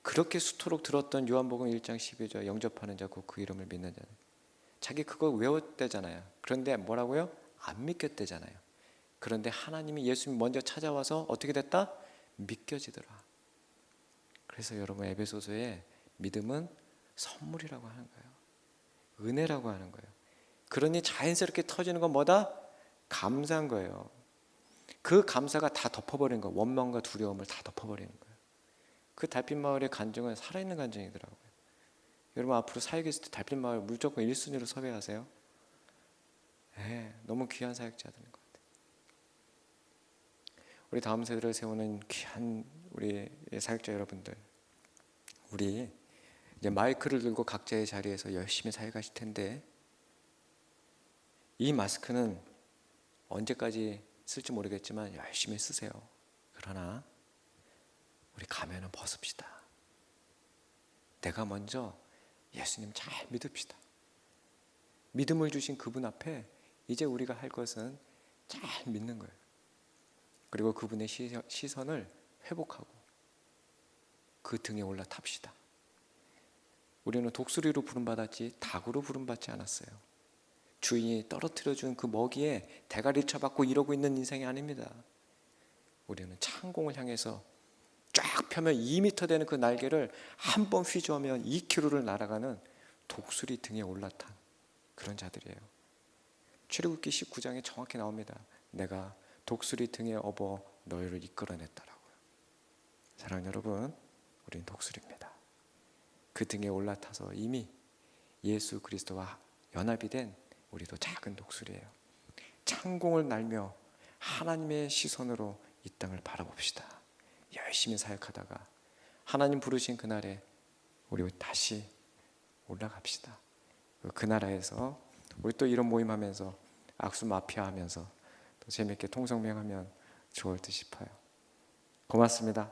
그렇게 수토록 들었던 요한복음 1장 12절 영접하는 자 곧 그 이름을 믿는 자. 자기 그거 외웠대잖아요. 그런데 뭐라고요? 안 믿겠대잖아요. 그런데 하나님이 예수님 먼저 찾아와서 어떻게 됐다? 믿겨지더라. 그래서 여러분, 에베소서에 믿음은 선물이라고 하는 거예요. 은혜라고 하는 거예요. 그러니 자연스럽게 터지는 건 뭐다? 감사한 거예요. 그 감사가 다 덮어버린 거예요. 원망과 두려움을 다 덮어버리는 거예요. 그 달빛마을의 간증은 살아있는 간증이더라고요. 여러분 앞으로 사역에 있을 때 달빛마을 무조건 1순위로 섭외하세요. 네, 너무 귀한 사역자들인 것 같아요. 우리 다음 세대를 세우는 귀한 우리 사역자 여러분들, 우리 이제 마이크를 들고 각자의 자리에서 열심히 사역하실 텐데, 이 마스크는 언제까지 쓸지 모르겠지만 열심히 쓰세요. 그러나 우리 가면은 벗읍시다. 내가 먼저 예수님 잘 믿읍시다. 믿음을 주신 그분 앞에 이제 우리가 할 것은 잘 믿는 거예요. 그리고 그분의 시선을 회복하고 그 등에 올라탑시다. 우리는 독수리로 부름받았지 닭으로 부름받지 않았어요. 주인이 떨어뜨려준 그 먹이에 대가리 쳐박고 이러고 있는 인생이 아닙니다. 우리는 창공을 향해서 쫙 펴면 2m 되는 그 날개를 한 번 휘저으면 2km를 날아가는 독수리 등에 올라탄 그런 자들이에요. 출애굽기 19장에 정확히 나옵니다. 내가 독수리 등에 업어 너희를 이끌어냈다라고요. 사랑하는 여러분, 우리는 독수리입니다. 그 등에 올라타서 이미 예수 그리스도와 연합이 된 우리도 작은 독수리예요. 창공을 날며 하나님의 시선으로 이 땅을 바라봅시다. 열심히 사역하다가 하나님 부르신 그날에 우리 다시 올라갑시다. 그 나라에서 우리 또 이런 모임하면서 악수 마피아 하면서 또 재미있게 통성명하면 좋을 듯 싶어요. 고맙습니다.